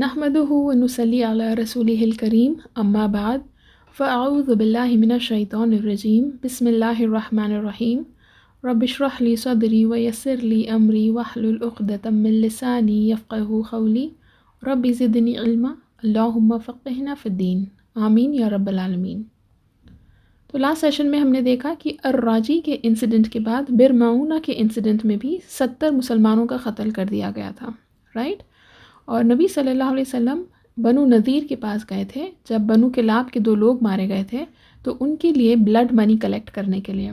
نحمده ونصلي على رسوله الكريم اما بعد فاعوذ بالله من الشيطان الرجيم بسم الله الرحمن الرحيم رب اشرح لي صدري ويسر لي امري واحلل عقدة من لساني يفقهوا قولي رب زدني علما اللهم فقهنا في الدين آمین یا رب العالمین۔ تو لاسٹ سیشن میں ہم نے دیکھا کہ الراجی کے انسیڈنٹ کے بعد برمعونہ کے انسیڈنٹ میں بھی 70 مسلمانوں کا قتل کر دیا گیا تھا، رائٹ؟ اور نبی صلی اللہ علیہ وسلم بنو نذیر کے پاس گئے تھے جب بنو کلاب کے 2 لوگ مارے گئے تھے، تو ان کے لیے بلڈ منی کلیکٹ کرنے کے لیے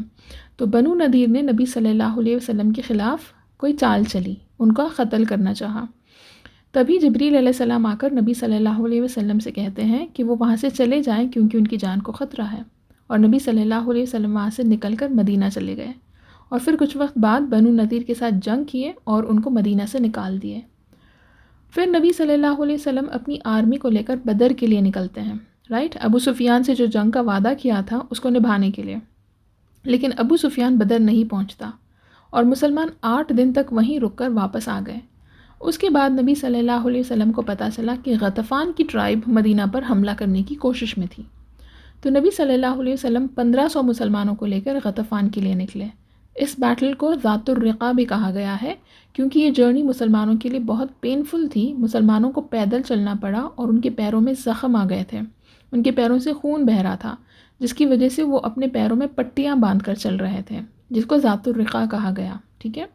تو بنو نذیر نے نبی صلی اللہ علیہ وسلم کے خلاف کوئی چال چلی، ان کا قتل کرنا چاہا۔ تبھی جبریل علیہ السلام آ کر نبی صلی اللہ علیہ وسلم سے کہتے ہیں کہ وہ وہاں سے چلے جائیں کیونکہ ان کی جان کو خطرہ ہے، اور نبی صلی اللہ علیہ وسلم وہاں سے نکل کر مدینہ چلے گئے، اور پھر کچھ وقت بعد بنو نذیر کے ساتھ جنگ کیے اور ان کو مدینہ سے نکال دیے۔ پھر نبی صلی اللہ علیہ وسلم اپنی آرمی کو لے کر بدر کے لیے نکلتے ہیں، رائٹ؟ ابو سفیان سے جو جنگ کا وعدہ کیا تھا اس کو نبھانے کے لیے، لیکن ابو سفیان بدر نہیں پہنچتا اور مسلمان 8 دن تک وہیں رک کر واپس آ گئے۔ اس کے بعد نبی صلی اللہ علیہ وسلم کو پتہ چلا کہ غطفان کی ٹرائب مدینہ پر حملہ کرنے کی کوشش میں تھی، تو نبی صلی اللہ علیہ وسلم 1500 مسلمانوں کو لے کر غطفان کے لیے نکلے۔ اس بیٹل کو ذات الرقا بھی کہا گیا ہے کیونکہ یہ جرنی مسلمانوں کے لیے بہت پینفل تھی۔ مسلمانوں کو پیدل چلنا پڑا اور ان کے پیروں میں زخم آ گئے تھے، ان کے پیروں سے خون بہہ رہا تھا، جس کی وجہ سے وہ اپنے پیروں میں پٹیاں باندھ کر چل رہے تھے، جس کو ذات الرقا کہا گیا، ٹھیک ہے؟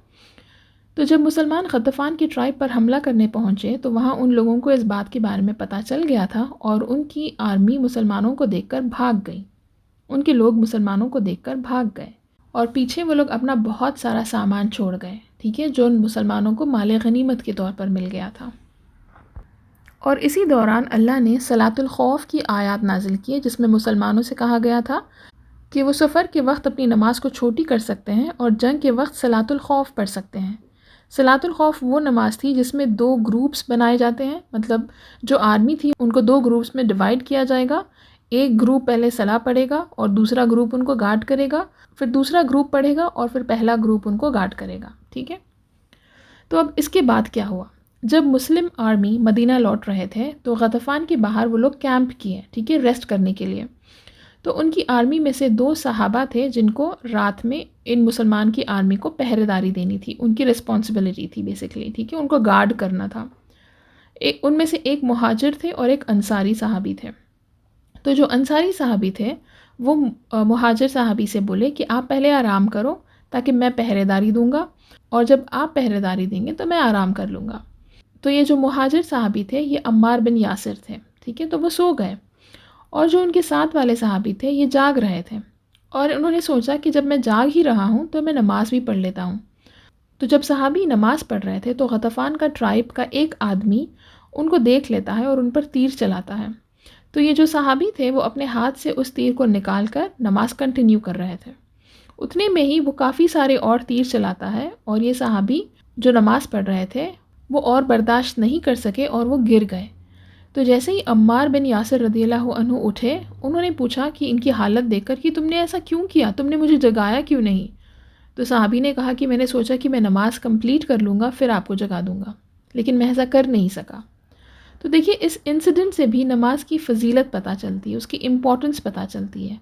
تو جب مسلمان غطفان کی ٹرائب پر حملہ کرنے پہنچے تو وہاں ان لوگوں کو اس بات کے بارے میں پتہ چل گیا تھا اور ان کی آرمی مسلمانوں کو دیکھ کر بھاگ گئی، ان کے لوگ مسلمانوں کو دیکھ کر بھاگ گئے اور پیچھے وہ لوگ اپنا بہت سارا سامان چھوڑ گئے، ٹھیک ہے، جو ان مسلمانوں کو مال غنیمت کے طور پر مل گیا تھا۔ اور اسی دوران اللہ نے صلاۃ الخوف کی آیات نازل کیے جس میں مسلمانوں سے کہا گیا تھا کہ وہ سفر کے وقت اپنی نماز کو چھوٹی کر سکتے ہیں اور جنگ کے وقت صلاۃ الخوف پڑھ سکتے ہیں۔ صلاۃ الخوف وہ نماز تھی جس میں 2 گروپس بنائے جاتے ہیں، مطلب جو آرمی تھی ان کو 2 گروپس میں ڈیوائیڈ کیا جائے گا، ایک گروپ پہلے صلاح پڑھے گا اور دوسرا گروپ ان کو گارڈ کرے گا، پھر دوسرا گروپ پڑھے گا اور پھر پہلا گروپ ان کو گارڈ کرے گا، ٹھیک ہے؟ تو اب اس کے بعد کیا ہوا؟ جب مسلم آرمی مدینہ لوٹ رہے تھے تو غطفان کے باہر وہ لوگ کیمپ کیے، ٹھیک ہے، ریسٹ کرنے کے لیے۔ تو ان کی آرمی میں سے 2 صحابہ تھے جن کو رات میں ان مسلمان کی آرمی کو پہرے داری دینی تھی، ان کی رسپانسبلٹی تھی بیسکلی، ٹھیک ہے، ان کو گارڈ کرنا تھا۔ ان میں سے ایک مہاجر تھے اور ایک انصاری صحابی تھے۔ تو جو انصاری صحابی تھے وہ مہاجر صحابی سے بولے کہ آپ پہلے آرام کرو تاکہ میں پہرے داری دوں گا، اور جب آپ پہرے داری دیں گے تو میں آرام کر لوں گا۔ تو یہ جو مہاجر صحابی تھے یہ عمار بن یاسر تھے، ٹھیک ہے، تو وہ سو گئے، اور جو ان کے ساتھ والے صحابی تھے یہ جاگ رہے تھے، اور انہوں نے سوچا کہ جب میں جاگ ہی رہا ہوں تو میں نماز بھی پڑھ لیتا ہوں۔ تو جب صحابی نماز پڑھ رہے تھے تو غطفان کا ٹرائب کا ایک آدمی ان کو دیکھ لیتا ہے اور ان پر تیر چلاتا ہے۔ تو یہ جو صحابی تھے وہ اپنے ہاتھ سے اس تیر کو نکال کر نماز کنٹینیو کر رہے تھے، اتنے میں ہی وہ کافی سارے اور تیر چلاتا ہے، اور یہ صحابی جو نماز پڑھ رہے تھے وہ اور برداشت نہیں کر سکے اور وہ گر گئے۔ تو جیسے ہی عمار بن یاسر رضی اللہ عنہ اٹھے، انہوں نے پوچھا کہ ان کی حالت دیکھ کر کہ تم نے ایسا کیوں کیا، تم نے مجھے جگایا کیوں نہیں؟ تو صحابی نے کہا کہ میں نے سوچا کہ میں نماز کمپلیٹ کر لوں گا پھر آپ کو جگا دوں گا، لیکن میں ایسا کر نہیں سکا۔ تو دیکھیے اس انسیڈنٹ سے بھی نماز کی فضیلت پتہ چلتی ہے، اس کی امپورٹنس پتہ چلتی ہے۔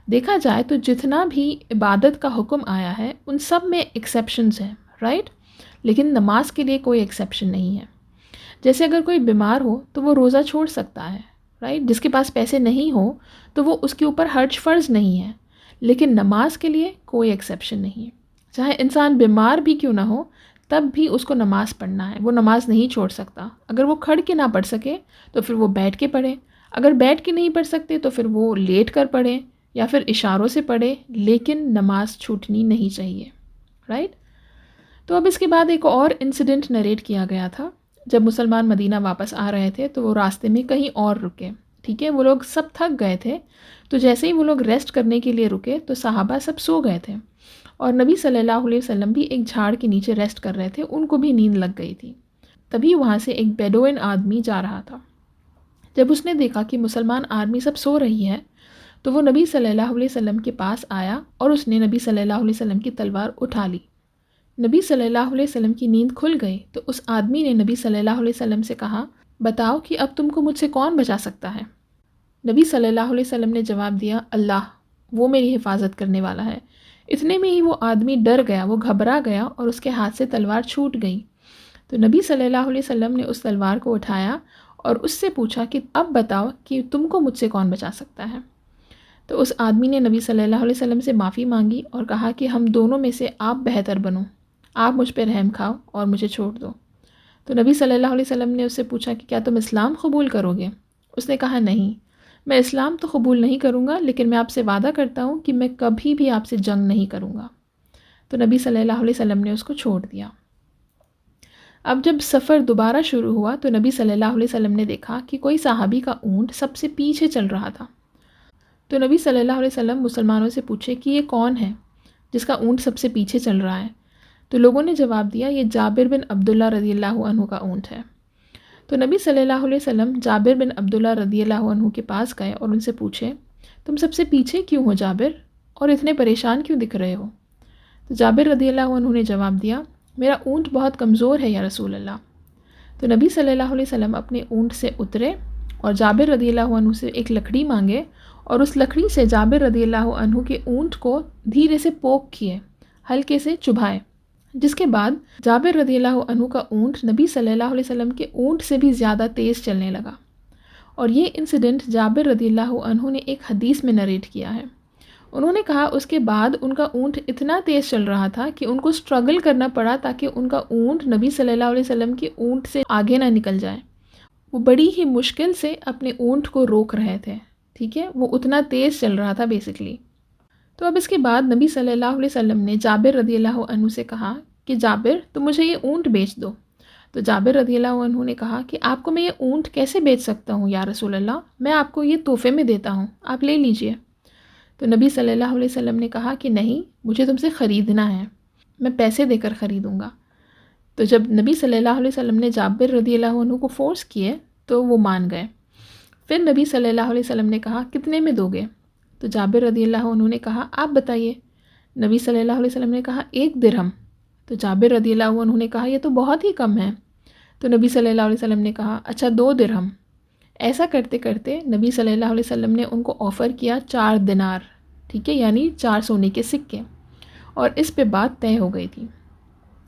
دیکھا جائے تو جتنا بھی عبادت کا حکم آیا ہے ان سب میں ایکسیپشنز ہیں، رائٹ؟ لیکن نماز کے لیے کوئی ایکسیپشن نہیں ہے۔ جیسے اگر کوئی بیمار ہو تو وہ روزہ چھوڑ سکتا ہے، رائٹ؟ جس کے پاس پیسے نہیں ہو تو وہ اس کے اوپر حج فرض نہیں ہے، لیکن نماز کے لیے کوئی ایکسیپشن نہیں ہے۔ چاہے انسان بیمار بھی کیوں نہ ہو تب بھی اس کو نماز پڑھنا ہے، وہ نماز نہیں چھوڑ سکتا۔ اگر وہ کھڑ کے نہ پڑھ سکے تو پھر وہ بیٹھ کے پڑھے، اگر بیٹھ کے نہیں پڑھ سکتے تو پھر وہ لیٹ کر پڑھے یا پھر اشاروں سے پڑھے، لیکن نماز چھوٹنی نہیں چاہیے، رائٹ؟ تو اب اس کے بعد ایک اور انسیڈنٹ نریٹ کیا گیا تھا۔ جب مسلمان مدینہ واپس آ رہے تھے تو وہ راستے میں کہیں اور رکے، ٹھیک ہے، وہ لوگ سب تھک گئے تھے، تو جیسے ہی وہ لوگ ریسٹ کرنے کے لیے رکے تو صحابہ سب سو گئے تھے، اور نبی صلی اللہ علیہ وسلم بھی ایک جھاڑ کے نیچے ریسٹ کر رہے تھے، ان کو بھی نیند لگ گئی تھی۔ تبھی وہاں سے ایک بیڈوئن آدمی جا رہا تھا۔ جب اس نے دیکھا کہ مسلمان آرمی سب سو رہی ہے تو وہ نبی صلی اللہ علیہ وسلم کے پاس آیا اور اس نے نبی صلی اللہ علیہ وسلم کی تلوار اٹھا لی۔ نبی صلی اللہ علیہ وسلم کی نیند کھل گئی تو اس آدمی نے نبی صلی اللہ علیہ وسلم سے کہا بتاؤ کہ اب تم کو مجھ سے کون بچا سکتا ہے؟ نبی صلی اللہ علیہ وسلم نے جواب دیا، اللہ، وہ میری حفاظت کرنے والا ہے۔ اتنے میں ہی وہ آدمی ڈر گیا، وہ گھبرا گیا اور اس کے ہاتھ سے تلوار چھوٹ گئی۔ تو نبی صلی اللہ علیہ وسلم نے اس تلوار کو اٹھایا اور اس سے پوچھا کہ اب بتاؤ کہ تم کو مجھ سے کون بچا سکتا ہے؟ تو اس آدمی نے نبی صلی اللہ علیہ وسلم سے معافی مانگی اور کہا کہ ہم دونوں میں سے آپ بہتر بنو، آپ مجھ پہ رحم کھاؤ اور مجھے چھوڑ دو۔ تو نبی صلی اللہ علیہ وسلم نے اس سے پوچھا کہ کیا تم اسلام قبول کرو گے؟ اس نے کہا نہیں، میں اسلام تو قبول نہیں کروں گا، لیکن میں آپ سے وعدہ کرتا ہوں کہ میں کبھی بھی آپ سے جنگ نہیں کروں گا۔ تو نبی صلی اللہ علیہ وسلم نے اس کو چھوڑ دیا۔ اب جب سفر دوبارہ شروع ہوا تو نبی صلی اللہ علیہ وسلم نے دیکھا کہ کوئی صحابی کا اونٹ سب سے پیچھے چل رہا تھا۔ تو نبی صلی اللہ علیہ وسلم مسلمانوں سے پوچھے کہ یہ کون ہے جس کا اونٹ سب سے پیچھے چل رہا ہے؟ تو لوگوں نے جواب دیا، یہ جابر بن عبداللہ رضی اللہ عنہ کا اونٹ ہے۔ تو نبی صلی اللہ علیہ وسلم جابر بن عبداللہ رضی اللہ عنہ کے پاس گئے اور ان سے پوچھے، تم سب سے پیچھے کیوں ہو جابر، اور اتنے پریشان کیوں دکھ رہے ہو؟ تو جابر رضی اللہ عنہ نے جواب دیا، میرا اونٹ بہت کمزور ہے یا رسول اللہ۔ تو نبی صلی اللہ علیہ وسلم اپنے اونٹ سے اترے اور جابر رضی اللہ عنہ سے ایک لکڑی مانگے اور اس لکڑی سے جابر رضی اللہ عنہ کے اونٹ کو دھیرے سے پوک کیے، ہلکے سے چبھائے، جس کے بعد جابر رضی اللہ عنہ کا اونٹ نبی صلی اللہ علیہ وسلم کے اونٹ سے بھی زیادہ تیز چلنے لگا۔ اور یہ انسیڈنٹ جابر رضی اللہ عنہ نے ایک حدیث میں نریٹ کیا ہے۔ انہوں نے کہا اس کے بعد ان کا اونٹ اتنا تیز چل رہا تھا کہ ان کو اسٹرگل کرنا پڑا تاکہ ان کا اونٹ نبی صلی اللہ علیہ وسلم کے اونٹ سے آگے نہ نکل جائے۔ وہ بڑی ہی مشکل سے اپنے اونٹ کو روک رہے تھے، ٹھیک ہے، وہ اتنا تیز چل رہا تھا بیسکلی۔ تو اب اس کے بعد نبی صلی اللہ علیہ وسلم نے جابر رضی اللہ عنہ سے کہا کہ جابر تم مجھے یہ اونٹ بیچ دو۔ تو جابر رضی اللہ عنہ نے کہا کہ آپ کو میں یہ اونٹ کیسے بیچ سکتا ہوں یا رسول اللہ، میں آپ کو یہ تحفے میں دیتا ہوں، آپ لے لیجئے۔ تو نبی صلی اللہ علیہ وسلم نے کہا کہ نہیں، مجھے تم سے خریدنا ہے، میں پیسے دے کر خریدوں گا۔ تو جب نبی صلی اللہ علیہ وسلم نے جابر رضی اللہ عنہ کو فورس کیے تو وہ مان گئے۔ پھر نبی صلی اللہ علیہ وسلم نے کہا کتنے میں دو گے؟ تو جابر رضی اللہ عنہ نے کہا آپ بتائیے۔ نبی صلی اللہ علیہ وسلم نے کہا 1 درہم۔ تو جابر رضی اللہ عنہ نے کہا یہ تو بہت ہی کم ہے۔ تو نبی صلی اللہ علیہ وسلم نے کہا اچھا 2 درہم۔ ایسا کرتے کرتے نبی صلی اللہ علیہ وسلم نے ان کو آفر کیا 4 دینار، ٹھیک ہے، یعنی 4 سونے کے سکے، اور اس پہ بات طے ہو گئی تھی۔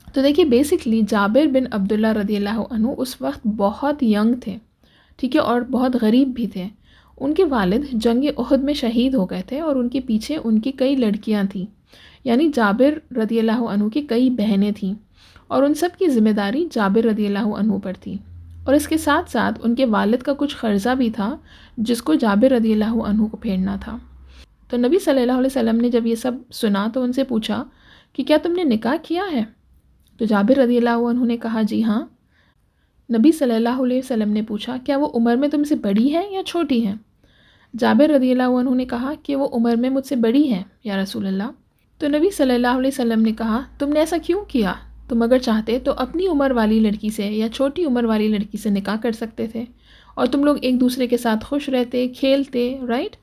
تو دیکھیے بیسکلی جابر بن عبداللہ رضی اللہ عنہ اس وقت بہت ینگ تھے، ٹھیک ہے، اور بہت غریب بھی تھے۔ ان کے والد جنگ احد میں شہید ہو گئے تھے اور ان کے پیچھے ان کی کئی لڑکیاں تھیں، یعنی جابر رضی اللہ عنہ کی کئی بہنیں تھیں، اور ان سب کی ذمہ داری جابر رضی اللہ عنہ پر تھی۔ اور اس کے ساتھ ساتھ ان کے والد کا کچھ قرضہ بھی تھا جس کو جابر رضی اللہ عنہ کو پھیرنا تھا۔ تو نبی صلی اللہ علیہ وسلم نے جب یہ سب سنا تو ان سے پوچھا کہ کیا تم نے نکاح کیا ہے؟ تو جابر رضی اللہ عنہ نے کہا جی ہاں۔ نبی صلی اللہ علیہ وسلم نے پوچھا کیا وہ عمر میں تم سے بڑی ہے یا چھوٹی ہے؟ جابر رضی اللہ عنہ نے کہا کہ وہ عمر میں مجھ سے بڑی ہے یا رسول اللہ۔ تو نبی صلی اللہ علیہ وسلم نے کہا تم نے ایسا کیوں کیا؟ تم اگر چاہتے تو اپنی عمر والی لڑکی سے یا چھوٹی عمر والی لڑکی سے نکاح کر سکتے تھے اور تم لوگ ایک دوسرے کے ساتھ خوش رہتے، کھیلتے، رائٹ؟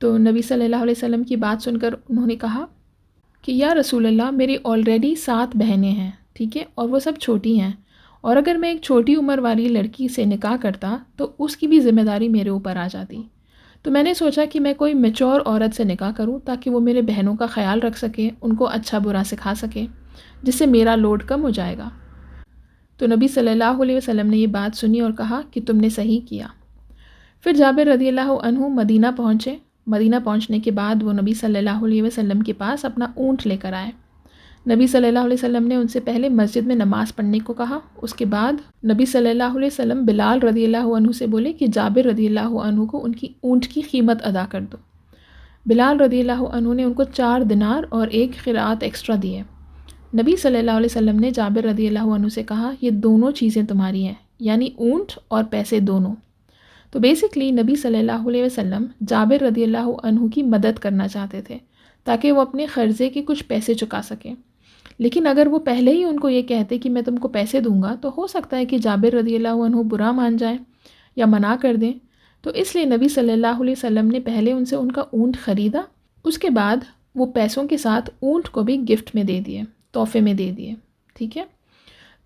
تو نبی صلی اللہ علیہ وسلم کی بات سن کر انہوں نے کہا کہ یا رسول اللہ میری آلریڈی 7 بہنیں ہیں، ٹھیک ہے، اور وہ سب چھوٹی ہیں، اور اگر میں ایک چھوٹی عمر والی لڑکی سے نکاح کرتا تو اس کی بھی ذمہ داری میرے اوپر آ جاتی۔ تو میں نے سوچا کہ میں کوئی میچور عورت سے نکاح کروں تاکہ وہ میرے بہنوں کا خیال رکھ سکے، ان کو اچھا برا سکھا سکے، جس سے میرا لوڈ کم ہو جائے گا۔ تو نبی صلی اللہ علیہ وسلم نے یہ بات سنی اور کہا کہ تم نے صحیح کیا۔ پھر جابر رضی اللہ عنہ مدینہ پہنچے۔ مدینہ پہنچنے کے بعد وہ نبی صلی اللہ علیہ وسلم کے پاس اپنا اونٹ لے کر آئے۔ نبی صلی اللہ علیہ وسلم نے ان سے پہلے مسجد میں نماز پڑھنے کو کہا۔ اس کے بعد نبی صلی اللہ علیہ وسلم بلال رضی اللہ عنہ سے بولے کہ جابر رضی اللہ عنہ کو ان کی اونٹ کی قیمت ادا کر دو۔ بلال رضی اللہ عنہ نے ان کو 4 دینار اور 1 قرات ایکسٹرا دیے۔ نبی صلی اللہ علیہ وسلم نے جابر رضی اللہ عنہ سے کہا یہ دونوں چیزیں تمہاری ہیں، یعنی اونٹ اور پیسے دونوں۔ تو بیسکلی نبی صلی اللہ علیہ وسلم جابر رضی اللہ عنہ کی مدد کرنا چاہتے تھے تاکہ وہ اپنے قرضے کے کچھ پیسے چکا سکیں، لیکن اگر وہ پہلے ہی ان کو یہ کہتے کہ میں تم کو پیسے دوں گا تو ہو سکتا ہے کہ جابر رضی اللہ عنہ برا مان جائیں یا منع کر دیں۔ تو اس لیے نبی صلی اللہ علیہ وسلم نے پہلے ان سے ان کا اونٹ خریدا، اس کے بعد وہ پیسوں کے ساتھ اونٹ کو بھی گفٹ میں دے دیے، تحفے میں دے دیے، ٹھیک ہے۔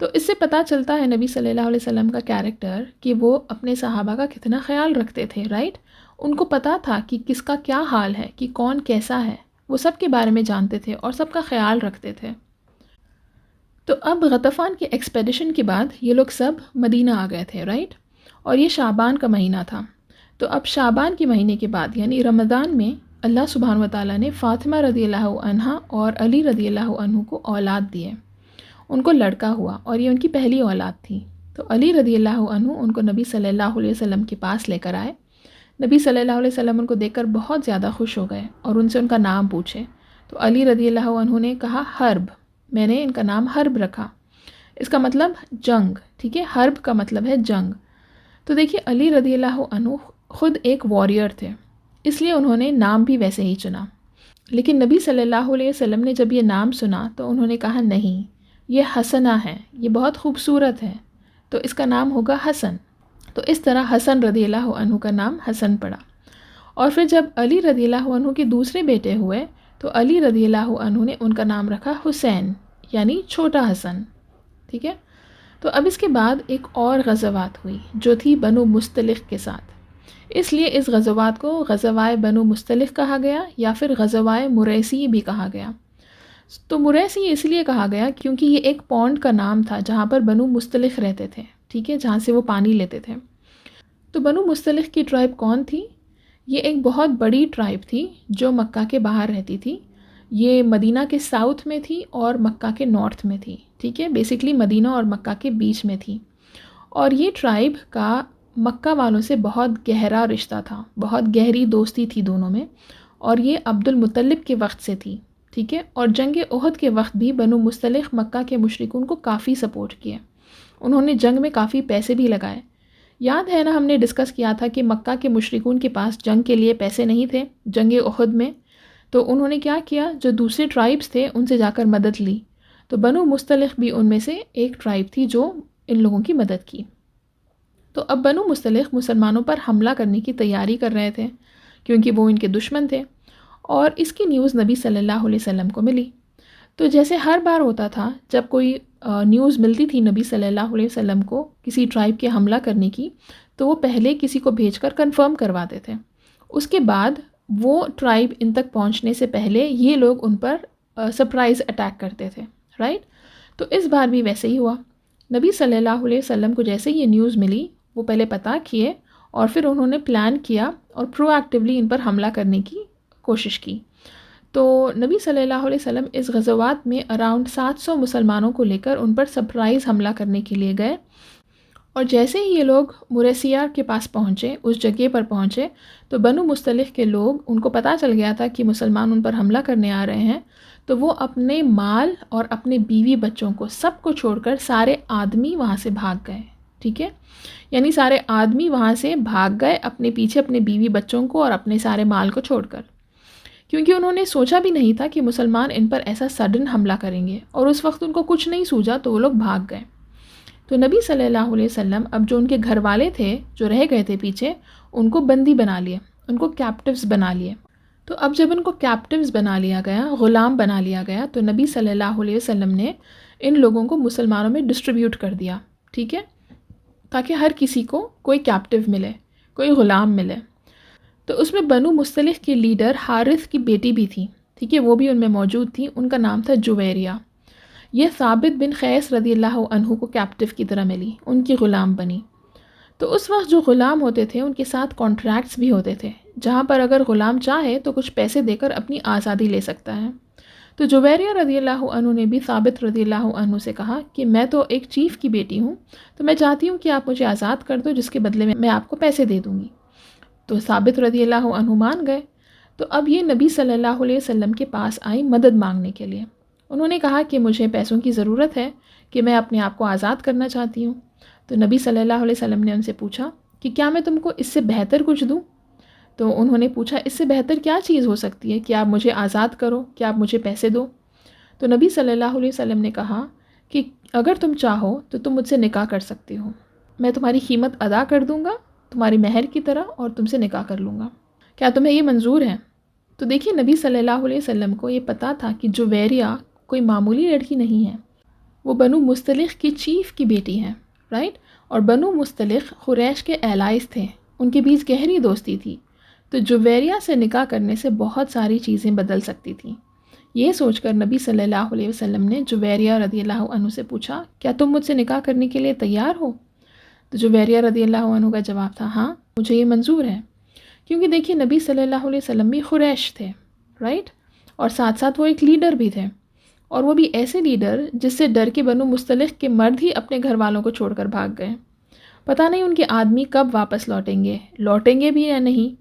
تو اس سے پتہ چلتا ہے نبی صلی اللہ علیہ وسلم کا کیریکٹر کہ وہ اپنے صحابہ کا کتنا خیال رکھتے تھے، رائٹ؟ ان کو پتہ تھا کہ کس کا کیا حال ہے، کہ کون کیسا ہے، وہ سب کے بارے میں جانتے تھے اور سب کا خیال رکھتے تھے۔ تو اب غطفان کے ایکسپیڈیشن کے بعد یہ لوگ سب مدینہ آ گئے تھے، رائٹ؟ اور یہ شعبان کا مہینہ تھا۔ تو اب شعبان کے مہینے کے بعد یعنی رمضان میں اللہ سبحانہ و تعالیٰ نے فاطمہ رضی اللہ عنہا اور علی رضی اللہ عنہ کو اولاد دیے، ان کو لڑکا ہوا اور یہ ان کی پہلی اولاد تھی۔ تو علی رضی اللہ عنہ ان کو نبی صلی اللہ علیہ وسلم کے پاس لے کر آئے۔ نبی صلی اللہ علیہ وسلم ان کو دیکھ کر بہت زیادہ خوش ہو گئے اور ان سے ان کا نام پوچھے۔ تو علی رضی اللہ عنہ نے کہا حرب، میں نے ان کا نام حرب رکھا، اس کا مطلب جنگ، ٹھیک ہے؟ حرب کا مطلب ہے جنگ۔ تو دیکھیے علی رضی اللہ عنہ خود ایک واریر تھے، اس لیے انہوں نے نام بھی ویسے ہی چنا۔ لیکن نبی صلی اللہ علیہ وسلم نے جب یہ نام سنا تو انہوں نے کہا نہیں، یہ حسنہ ہے، یہ بہت خوبصورت ہے، تو اس کا نام ہوگا حسن۔ تو اس طرح حسن رضی اللہ عنہ کا نام حسن پڑا۔ اور پھر جب علی رضی اللہ عنہ کے دوسرے بیٹے ہوئے تو علی رضی اللہ عنہ نے ان کا نام رکھا حسین، یعنی چھوٹا حسن، ٹھیک ہے؟ تو اب اس کے بعد ایک اور غزوات ہوئی جو تھی بنو مستلق کے ساتھ، اس لیے اس غزوات کو غزوائے بنو مستلق کہا گیا یا پھر غزوائے مریسی بھی کہا گیا۔ تو مریسی اس لیے کہا گیا کیونکہ یہ ایک پونڈ کا نام تھا جہاں پر بنو مستلق رہتے تھے، ٹھیک ہے، جہاں سے وہ پانی لیتے تھے۔ تو بنو مستلق کی ٹرائب کون تھی؟ یہ ایک بہت بڑی ٹرائب تھی جو مکہ کے باہر رہتی تھی۔ یہ مدینہ کے ساؤتھ میں تھی اور مکہ کے نارتھ میں تھی، ٹھیک ہے، بیسکلی مدینہ اور مکہ کے بیچ میں تھی۔ اور یہ ٹرائب کا مکہ والوں سے بہت گہرا رشتہ تھا، بہت گہری دوستی تھی دونوں میں، اور یہ عبد المطلب کے وقت سے تھی، ٹھیک ہے۔ اور جنگ احد کے وقت بھی بنو مستلق مکہ کے مشرکون کو کافی سپورٹ کیے، انہوں نے جنگ میں کافی پیسے بھی لگائے۔ یاد ہے نا، ہم نے ڈسکس کیا تھا کہ مکہ کے مشرکون کے پاس جنگ کے لیے پیسے نہیں تھے جنگ احد میں، تو انہوں نے کیا کیا، جو دوسرے ٹرائبس تھے ان سے جا کر مدد لی۔ تو بنو مستلق بھی ان میں سے ایک ٹرائب تھی جو ان لوگوں کی مدد کی۔ تو اب بنو مستلق مسلمانوں پر حملہ کرنے کی تیاری کر رہے تھے کیونکہ وہ ان کے دشمن تھے، اور اس کی نیوز نبی صلی اللہ علیہ وسلم کو ملی۔ تو جیسے ہر بار ہوتا تھا جب کوئی نیوز ملتی تھی نبی صلی اللہ علیہ وسلم کو کسی ٹرائب کے حملہ کرنے کی، تو وہ پہلے کسی کو بھیج کر کنفرم کرواتے تھے، اس کے بعد وہ ٹرائب ان تک پہنچنے سے پہلے یہ لوگ ان پر سرپرائز اٹیک کرتے تھے، رائٹ؟ تو اس بار بھی ویسے ہی ہوا۔ نبی صلی اللہ علیہ وسلم کو جیسے یہ نیوز ملی، وہ پہلے پتہ کیے اور پھر انہوں نے پلان کیا اور پرو ایکٹیولی ان پر حملہ کرنے کی کوشش کی۔ تو نبی صلی اللہ علیہ وسلم اس غزوات میں اراؤنڈ 700 مسلمانوں کو لے کر ان پر سرپرائز حملہ کرنے کے لیے گئے، اور جیسے ہی یہ لوگ مریسیہ کے پاس پہنچے، اس جگہ پر پہنچے، تو بنو مستلق کے لوگ، ان کو پتہ چل گیا تھا کہ مسلمان ان پر حملہ کرنے آ رہے ہیں، تو وہ اپنے مال اور اپنے بیوی بچوں کو سب کو چھوڑ کر سارے آدمی وہاں سے بھاگ گئے، ٹھیک ہے؟ یعنی سارے آدمی وہاں سے بھاگ گئے اپنے پیچھے اپنے بیوی بچوں کو اور اپنے سارے مال کو چھوڑ کر، کیونکہ انہوں نے سوچا بھی نہیں تھا کہ مسلمان ان پر ایسا سڈن حملہ کریں گے، اور اس وقت ان کو کچھ نہیں سوجا تو وہ لوگ بھاگ گئے۔ تو نبی صلی اللہ علیہ وسلم اب جو ان کے گھر والے تھے جو رہ گئے تھے پیچھے، ان کو بندی بنا لیے، ان کو کیپٹیوز بنا لیے۔ تو اب جب ان کو کیپٹیوز بنا لیا گیا، غلام بنا لیا گیا، تو نبی صلی اللہ علیہ وسلم نے ان لوگوں کو مسلمانوں میں ڈسٹریبیوٹ کر دیا، ٹھیک ہے، تاکہ ہر کسی کو کوئی کیپٹیو ملے، کوئی غلام ملے۔ تو اس میں بنو مستلق کی لیڈر حارث کی بیٹی بھی تھی، ٹھیک ہے، وہ بھی ان میں موجود تھی، ان کا نام تھا جویریہ۔ یہ ثابت بن قیس رضی اللہ عنہ کو کیپٹیو کی طرح ملی، ان کی غلام بنی۔ تو اس وقت جو غلام ہوتے تھے ان کے ساتھ کانٹریکٹس بھی ہوتے تھے، جہاں پر اگر غلام چاہے تو کچھ پیسے دے کر اپنی آزادی لے سکتا ہے۔ تو جویریہ رضی اللہ عنہ نے بھی ثابت رضی اللہ عنہ سے کہا کہ میں تو ایک چیف کی بیٹی ہوں، تو میں چاہتی ہوں کہ آپ مجھے آزاد کر دو، جس کے بدلے میں آپ کو پیسے دے دوں گی۔ تو ثابت رضی اللہ عنہ مان گئے۔ تو اب یہ نبی صلی اللہ علیہ وسلم کے پاس آئی مدد مانگنے کے لیے۔ انہوں نے کہا کہ مجھے پیسوں کی ضرورت ہے، کہ میں اپنے آپ کو آزاد کرنا چاہتی ہوں۔ تو نبی صلی اللہ علیہ وسلم نے ان سے پوچھا کہ کیا میں تم کو اس سے بہتر کچھ دوں؟ تو انہوں نے پوچھا اس سے بہتر کیا چیز ہو سکتی ہے کہ آپ مجھے آزاد کرو، کہ آپ مجھے پیسے دو؟ تو نبی صلی اللہ علیہ وسلم نے کہا کہ اگر تم چاہو تو تم مجھ سے نکاح کر سکتی ہو، میں تمہاری قیمت ادا کر دوں گا تمہاری مہر کی طرح، اور تم سے نکاح کر لوں گا، کیا تمہیں یہ منظور ہے؟ تو دیکھیے نبی صلی اللہ علیہ وسلم کو یہ پتہ تھا کہ جویریہ کوئی معمولی لڑکی نہیں ہے، وہ بنو مستلق کی چیف کی بیٹی ہیں، رائٹ؟ اور بنو مستلق قریش کے الائز تھے، ان کے بیچ گہری دوستی تھی، تو جویریہ سے نکاح کرنے سے بہت ساری چیزیں بدل سکتی تھیں۔ یہ سوچ کر نبی صلی اللہ علیہ وسلم نے جویریہ رضی اللہ عنہ سے پوچھا، کیا تم مجھ سے نکاح کرنے کے لیے تیار ہو؟ تو جویریہ رضی اللہ عنہ کا جواب تھا، ہاں مجھے یہ منظور ہے، کیونکہ دیکھیے نبی صلی اللہ علیہ وسلم بھی قریش تھے، رائٹ؟ اور ساتھ ساتھ وہ ایک لیڈر بھی تھے، اور وہ بھی ایسے لیڈر جس سے ڈر کے بنو مستلق کے مرد ہی اپنے گھر والوں کو چھوڑ کر بھاگ گئے۔ پتہ نہیں ان کے آدمی کب واپس لوٹیں گے بھی یا نہیں،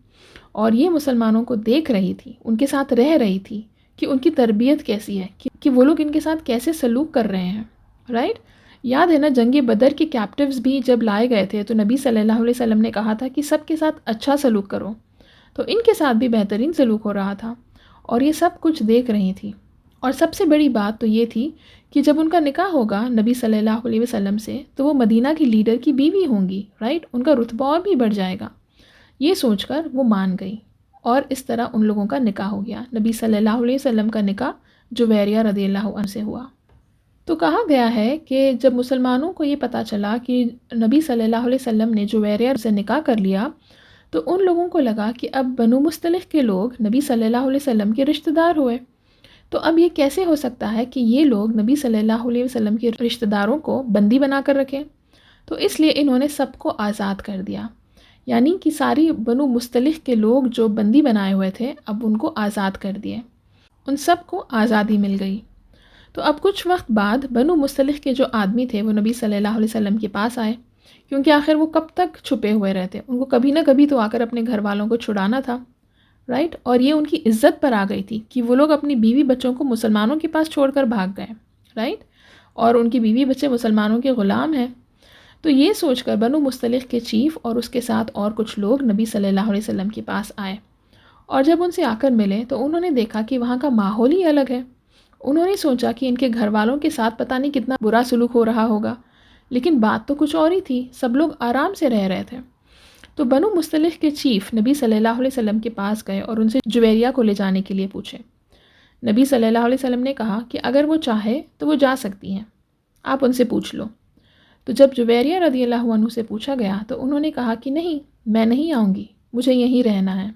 اور یہ مسلمانوں کو دیکھ رہی تھی، ان کے ساتھ رہ رہی تھی کہ ان کی تربیت کیسی ہے، کہ وہ لوگ ان کے ساتھ کیسے سلوک کر رہے ہیں، رائٹ؟ یاد ہے نا جنگ بدر کے کیپٹیوز بھی جب لائے گئے تھے تو نبی صلی اللہ علیہ وسلم نے کہا تھا کہ سب کے ساتھ اچھا سلوک کرو، تو ان کے ساتھ بھی بہترین سلوک ہو رہا تھا، اور یہ سب کچھ دیکھ رہی تھی۔ اور سب سے بڑی بات تو یہ تھی کہ جب ان کا نکاح ہوگا نبی صلی اللہ علیہ وسلم سے تو وہ مدینہ کی لیڈر کی بیوی ہوں گی، رائٹ؟ ان کا رتبہ اور بھی بڑھ جائے گا۔ یہ سوچ کر وہ مان گئی، اور اس طرح ان لوگوں کا نکاح ہو گیا۔ نبی صلی اللہ علیہ وسلم کا نکاح جویریہ رضی اللہ عنہ سے ہوا۔ تو کہا گیا ہے کہ جب مسلمانوں کو یہ پتہ چلا کہ نبی صلی اللہ علیہ وسلم نے جویریہ سے نکاح کر لیا، تو ان لوگوں کو لگا کہ اب بنو مستلق کے لوگ نبی صلی اللہ علیہ وسلم کے رشتہ دار ہوئے، تو اب یہ کیسے ہو سکتا ہے کہ یہ لوگ نبی صلی اللہ علیہ وسلم کے رشتہ داروں کو بندی بنا کر رکھیں؟ تو اس لیے انہوں نے سب کو آزاد کر دیا، یعنی کہ ساری بنو مستلق کے لوگ جو بندی بنائے ہوئے تھے اب ان کو آزاد کر دیے، ان سب کو آزادی مل گئی۔ تو اب کچھ وقت بعد بنو مستلق کے جو آدمی تھے وہ نبی صلی اللہ علیہ وسلم کے پاس آئے، کیونکہ آخر وہ کب تک چھپے ہوئے رہتے، ان کو کبھی نہ کبھی تو آ کر اپنے گھر والوں کو چھڑانا تھا، رائٹ؟ اور یہ ان کی عزت پر آ گئی تھی کہ وہ لوگ اپنی بیوی بچوں کو مسلمانوں کے پاس چھوڑ کر بھاگ گئے، رائٹ؟ اور ان کی بیوی بچے مسلمانوں کے غلام ہیں۔ تو یہ سوچ کر بنو مستلق کے چیف اور اس کے ساتھ اور کچھ لوگ نبی صلی اللہ علیہ وسلم کے پاس آئے، اور جب ان سے آ کر ملے تو انہوں نے دیکھا کہ وہاں کا ماحول ہی الگ ہے۔ انہوں نے سوچا کہ ان کے گھر والوں کے ساتھ پتہ نہیں کتنا برا سلوک ہو رہا ہوگا، لیکن بات تو کچھ اور ہی تھی، سب لوگ آرام سے رہ رہے تھے۔ تو بنو مستلق کے چیف نبی صلی اللہ علیہ وسلم کے پاس گئے اور ان سے جویریہ کو لے جانے کے لیے پوچھے۔ نبی صلی اللہ علیہ وسلم نے کہا کہ اگر وہ چاہے تو وہ جا سکتی ہیں، آپ ان سے پوچھ لو۔ تو جب جویریہ رضی اللہ عنہ سے پوچھا گیا تو انہوں نے کہا کہ نہیں، میں نہیں آؤں گی، مجھے یہیں رہنا ہے۔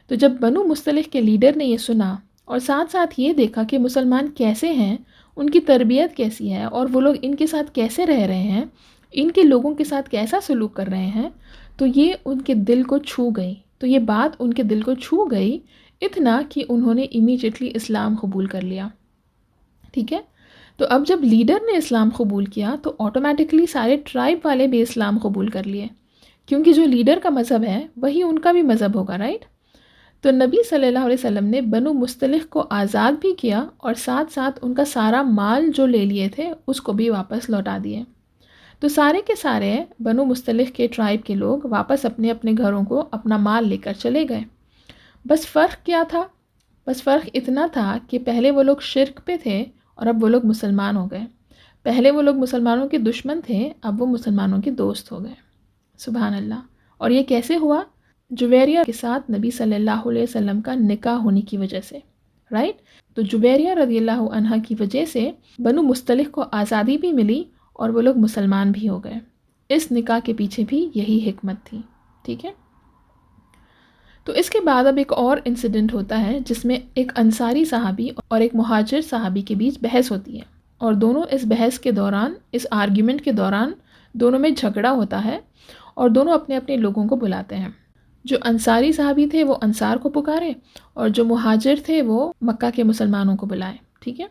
تو جب بنو مستلق کے لیڈر نے یہ سنا اور ساتھ ساتھ یہ دیکھا کہ مسلمان کیسے ہیں، ان کی تربیت کیسی ہے، اور وہ لوگ ان کے ساتھ کیسے رہ رہے ہیں، ان کے لوگوں کے ساتھ کیسا سلوک کر رہے ہیں، تو یہ ان کے دل کو چھو گئی، تو یہ بات ان کے دل کو چھو گئی اتنا کہ انہوں نے امیجیٹلی اسلام قبول کر لیا، ٹھیک ہے؟ تو اب جب لیڈر نے اسلام قبول کیا تو آٹومیٹکلی سارے ٹرائب والے بھی اسلام قبول کر لیے، کیونکہ جو لیڈر کا مذہب ہے وہی ان کا بھی مذہب ہوگا، رائٹ؟ تو نبی صلی اللہ علیہ وسلم نے بنو مستلق کو آزاد بھی کیا اور ساتھ ساتھ ان کا سارا مال جو لے لیے تھے اس کو بھی واپس لوٹا دیے۔ تو سارے کے سارے بنو مستلق کے ٹرائب کے لوگ واپس اپنے اپنے گھروں کو اپنا مال لے کر چلے گئے۔ بس فرق کیا تھا؟ بس فرق اتنا تھا کہ پہلے وہ لوگ شرک پہ تھے اور اب وہ لوگ مسلمان ہو گئے۔ پہلے وہ لوگ مسلمانوں کے دشمن تھے، اب وہ مسلمانوں کے دوست ہو گئے۔ سبحان اللہ۔ اور یہ کیسے ہوا؟ جویریہ کے ساتھ نبی صلی اللہ علیہ وسلم کا نکاح ہونے کی وجہ سے، رائٹ؟ تو جویریہ رضی اللہ عنہ کی وجہ سے بنو مستلق کو آزادی بھی ملی اور وہ لوگ مسلمان بھی ہو گئے۔ اس نکاح کے پیچھے بھی یہی حکمت تھی، ٹھیک ہے؟ تو اس کے بعد اب ایک اور انسیڈنٹ ہوتا ہے جس میں ایک انصاری صحابی اور ایک مہاجر صحابی کے بیچ بحث ہوتی ہے، اور دونوں اس بحث کے دوران، اس آرگیومنٹ کے دوران دونوں میں جھگڑا ہوتا ہے، اور دونوں اپنے اپنے لوگوں کو بلاتے ہیں۔ جو انصاری صحابی تھے وہ انصار کو پکارے، اور جو مہاجر تھے وہ مکہ کے مسلمانوں کو بلائے، ٹھیک ہے؟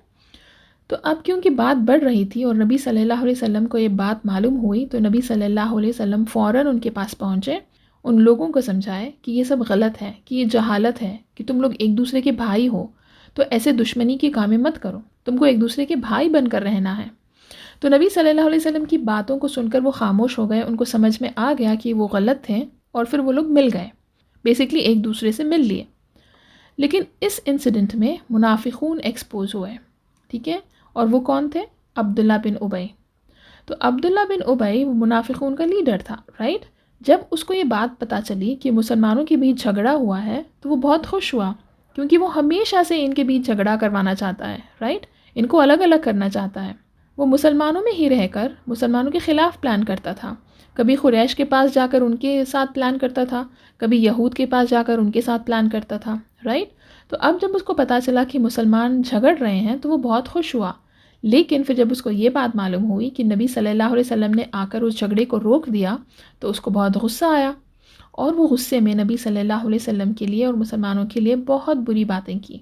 تو اب کیونکہ بات بڑھ رہی تھی اور نبی صلی اللہ علیہ وسلم کو یہ بات معلوم ہوئی تو نبی صلی اللہ علیہ وسلم فوراً ان کے پاس پہنچے، ان لوگوں کو سمجھائے کہ یہ سب غلط ہے، کہ یہ جہالت ہے، کہ تم لوگ ایک دوسرے کے بھائی ہو تو ایسے دشمنی کے کام مت کرو، تم کو ایک دوسرے کے بھائی بن کر رہنا ہے۔ تو نبی صلی اللہ علیہ وسلم کی باتوں کو سن کر وہ خاموش ہو گئے، ان کو سمجھ میں آ گیا کہ وہ غلط تھے، اور پھر وہ لوگ مل گئے، بیسکلی ایک دوسرے سے مل لیے۔ لیکن اس انسیڈنٹ میں منافقون ایکسپوز ہوئے، ٹھیک ہے؟ اور وہ کون تھے؟ عبداللہ بن ابی۔ تو عبداللہ بن ابی وہ منافقون کا لیڈر تھا، رائٹ؟ جب اس کو یہ بات پتہ چلی کہ مسلمانوں کے بیچ جھگڑا ہوا ہے تو وہ بہت خوش ہوا، کیونکہ وہ ہمیشہ سے ان کے بیچ جھگڑا کروانا چاہتا ہے، رائٹ؟ ان کو الگ الگ کرنا چاہتا ہے۔ وہ مسلمانوں میں ہی رہ کر مسلمانوں کے خلاف پلان کرتا تھا. کبھی قریش کے پاس جا کر ان کے ساتھ پلان کرتا تھا، کبھی یہود کے پاس جا کر ان کے ساتھ پلان کرتا تھا، رائٹ. تو اب جب اس کو پتہ چلا کہ مسلمان جھگڑ رہے ہیں تو وہ بہت خوش ہوا. لیکن پھر جب اس کو یہ بات معلوم ہوئی کہ نبی صلی اللہ علیہ وسلم نے آ کر اس جھگڑے کو روک دیا تو اس کو بہت غصہ آیا، اور وہ غصے میں نبی صلی اللہ علیہ وسلم کے لیے اور مسلمانوں کے لیے بہت بری باتیں کی.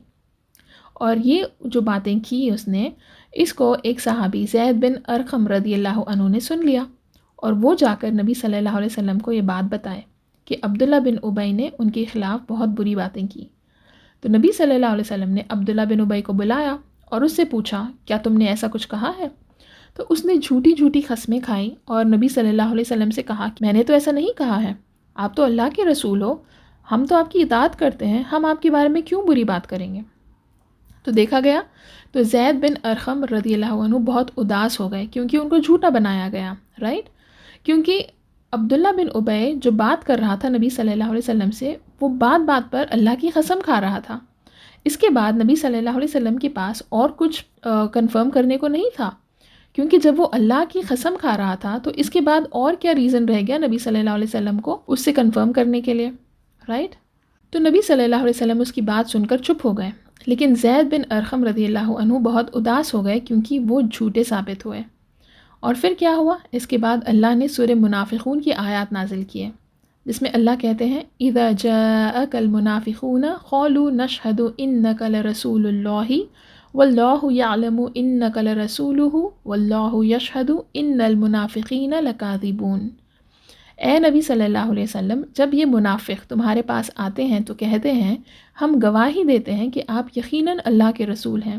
اور یہ جو باتیں کی اس نے، اس کو ایک صحابی زید بن ارقم رضی اللہ عنہ نے سن لیا، اور وہ جا کر نبی صلی اللہ علیہ وسلم کو یہ بات بتائے کہ عبداللہ بن ابی نے ان کے خلاف بہت بری باتیں کی. تو نبی صلی اللہ علیہ وسلم نے عبداللہ بن ابی کو بلایا اور اس سے پوچھا کیا تم نے ایسا کچھ کہا ہے؟ تو اس نے جھوٹی جھوٹی قسمیں کھائیں اور نبی صلی اللہ علیہ وسلم سے کہا کہ میں نے تو ایسا نہیں کہا ہے، آپ تو اللہ کے رسول ہو، ہم تو آپ کی اطاعت کرتے ہیں، ہم آپ کے بارے میں کیوں بری بات کریں گے؟ تو دیکھا گیا تو زید بن ارقم رضی اللہ عنہ بہت اداس ہو گئے کیونکہ ان کو جھوٹا بنایا گیا، رائٹ. کیونکہ عبداللہ بن ابی جو بات کر رہا تھا نبی صلی اللہ علیہ وسلم سے، وہ بات بات پر اللہ کی قسم کھا رہا تھا. اس کے بعد نبی صلی اللہ علیہ وسلم کے پاس اور کچھ کنفرم کرنے کو نہیں تھا، کیونکہ جب وہ اللہ کی قسم کھا رہا تھا تو اس کے بعد اور کیا ریزن رہ گیا نبی صلی اللہ علیہ وسلم کو اس سے کنفرم کرنے کے لیے، رائٹ. تو نبی صلی اللہ علیہ وسلم اس کی بات سن کر چپ ہو گئے، لیکن زید بن ارقم رضی اللہ عنہ بہت اداس ہو گئے کیونکہ وہ جھوٹے ثابت ہوئے. اور پھر کیا ہوا؟ اس کے بعد اللہ نے سورہ منافقون کی آیات نازل کیے جس میں اللہ کہتے ہیں اذا جاءک المنافقون قالوا نشهد انک لرسول اللہ واللہ یعلم انک لرسولہ واللہ یشہد ان المنافقین لکاذبون. اے نبی صلی اللہ علیہ وسلم، جب یہ منافق تمہارے پاس آتے ہیں تو کہتے ہیں ہم گواہی دیتے ہیں کہ آپ یقیناً اللہ کے رسول ہیں.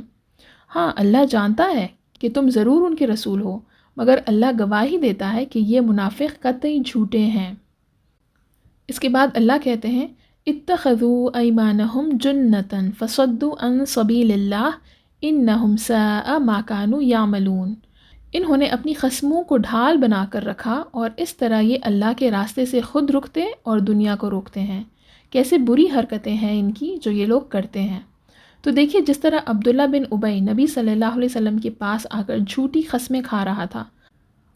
ہاں، اللہ جانتا ہے کہ تم ضرور ان کے رسول ہو، مگر اللہ گواہی دیتا ہے کہ یہ منافق قطعی جھوٹے ہیں. اس کے بعد اللہ کہتے ہیں اتخذوا ایمانہم جنۃ فصدوا عن سبیل اللہ انہم ساء ما كانوا یعملون. انہوں نے اپنی قسموں کو ڈھال بنا کر رکھا اور اس طرح یہ اللہ کے راستے سے خود رکتے اور دنیا کو روکتے ہیں. کیسے بری حرکتیں ہیں ان کی جو یہ لوگ کرتے ہیں. تو دیکھیے جس طرح عبداللہ بن ابی نبی صلی اللہ علیہ وسلم کے پاس آ کر جھوٹی قسمیں کھا رہا تھا،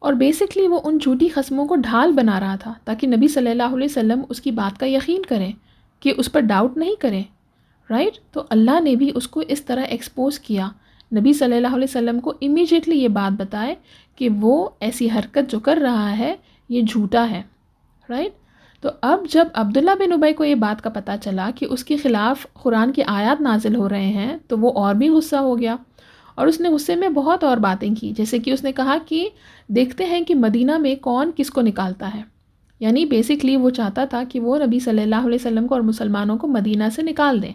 اور بیسکلی وہ ان جھوٹی قسموں کو ڈھال بنا رہا تھا تاکہ نبی صلی اللہ علیہ وسلم اس کی بات کا یقین کریں، کہ اس پر ڈاؤٹ نہیں کریں، رائٹ. تو اللہ نے بھی اس کو اس طرح ایکسپوز کیا، نبی صلی اللہ علیہ وسلم کو امیجیٹلی یہ بات بتائے کہ وہ ایسی حرکت جو کر رہا ہے یہ جھوٹا ہے، رائٹ. تو اب جب عبداللہ بن ابی کو یہ بات کا پتہ چلا کہ اس کے خلاف قرآن کی آیات نازل ہو رہے ہیں تو وہ اور بھی غصہ ہو گیا، اور اس نے غصے میں بہت اور باتیں کی، جیسے کہ اس نے کہا کہ دیکھتے ہیں کہ مدینہ میں کون کس کو نکالتا ہے. یعنی بیسکلی وہ چاہتا تھا کہ وہ نبی صلی اللہ علیہ وسلم کو اور مسلمانوں کو مدینہ سے نکال دیں.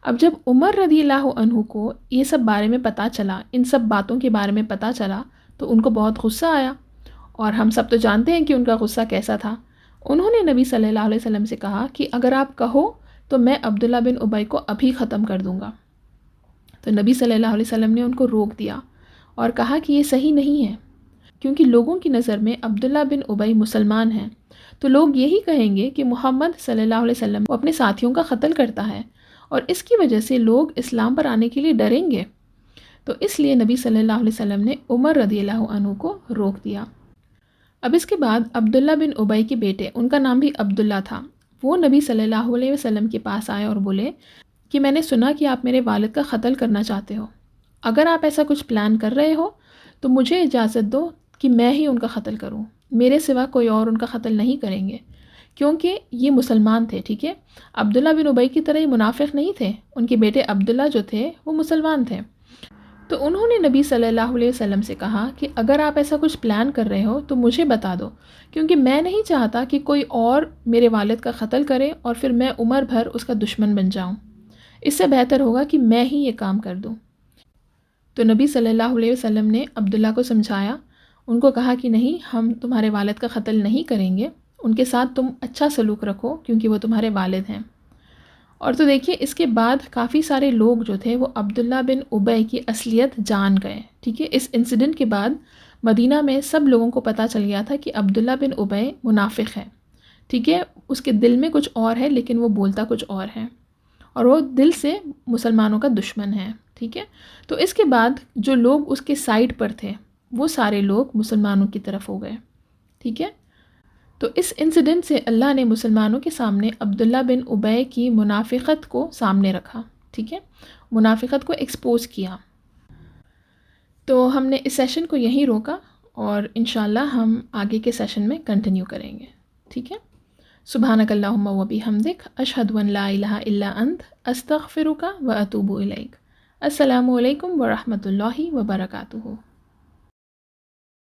اب جب عمر رضی اللہ عنہ کو یہ سب بارے میں پتہ چلا، ان سب باتوں کے بارے میں پتہ چلا، تو ان کو بہت غصہ آیا، اور ہم سب تو جانتے ہیں کہ ان کا غصہ کیسا تھا. انہوں نے نبی صلی اللہ علیہ وسلم سے کہا کہ اگر آپ کہو تو میں عبداللہ بن ابی کو ابھی ختم کر دوں گا. تو نبی صلی اللہ علیہ وسلم نے ان کو روک دیا اور کہا کہ یہ صحیح نہیں ہے، کیونکہ لوگوں کی نظر میں عبداللہ بن ابی مسلمان ہیں تو لوگ یہی کہیں گے کہ محمد صلی اللہ علیہ وسلم وہ اپنے ساتھیوں کا قتل کرتا ہے، اور اس کی وجہ سے لوگ اسلام پر آنے کے لیے ڈریں گے. تو اس لیے نبی صلی اللہ علیہ وسلم نے عمر رضی اللہ عنہ کو روک دیا. اب اس کے بعد عبداللہ بن ابی کے بیٹے، ان کا نام بھی عبداللہ تھا، وہ نبی صلی اللہ علیہ وسلم کے پاس آئے اور بولے کہ میں نے سنا کہ آپ میرے والد کا قتل کرنا چاہتے ہو. اگر آپ ایسا کچھ پلان کر رہے ہو تو مجھے اجازت دو کہ میں ہی ان کا قتل کروں، میرے سوا کوئی اور ان کا قتل نہیں کریں گے، کیونکہ یہ مسلمان تھے. ٹھیک ہے، عبداللہ بن ابی کی طرح یہ منافق نہیں تھے، ان کے بیٹے عبداللہ جو تھے وہ مسلمان تھے. تو انہوں نے نبی صلی اللہ علیہ وسلم سے کہا کہ اگر آپ ایسا کچھ پلان کر رہے ہو تو مجھے بتا دو، کیونکہ میں نہیں چاہتا کہ کوئی اور میرے والد کا قتل کرے اور پھر میں عمر بھر اس کا دشمن بن جاؤں. اس سے بہتر ہوگا کہ میں ہی یہ کام کر دوں. تو نبی صلی اللہ علیہ وسلم نے عبداللہ کو سمجھایا، ان کو کہا کہ نہیں، ہم تمہارے والد کا قتل نہیں کریں گے، ان کے ساتھ تم اچھا سلوک رکھو کیونکہ وہ تمہارے والد ہیں. اور تو دیکھیے اس کے بعد کافی سارے لوگ جو تھے وہ عبداللہ بن ابی کی اصلیت جان گئے. ٹھیک ہے، اس انسیڈنٹ کے بعد مدینہ میں سب لوگوں کو پتہ چل گیا تھا کہ عبداللہ بن ابی منافق ہے. ٹھیک ہے، اس کے دل میں کچھ اور ہے لیکن وہ بولتا کچھ اور ہے. اور وہ دل سے مسلمانوں کا دشمن ہے. ٹھیک ہے. تو اس کے بعد جو لوگ اس کے سائڈ پر تھے وہ سارے لوگ مسلمانوں کی طرف ہو گئے. ٹھیک ہے. تو اس انسیڈنٹ سے اللہ نے مسلمانوں کے سامنے عبداللہ بن ابی کی منافقت کو سامنے رکھا. ٹھیک ہے. منافقت کو ایکسپوز کیا. تو ہم نے اس سیشن کو یہیں روکا اور انشاءاللہ ہم آگے کے سیشن میں کنٹینیو کریں گے. ٹھیک ہے. سبحانک اللہم و بحمدک اشہد ان لا الہ الا انت استغفرک و اتوب الیک. السلام علیکم ورحمۃ اللہ وبرکاتہ.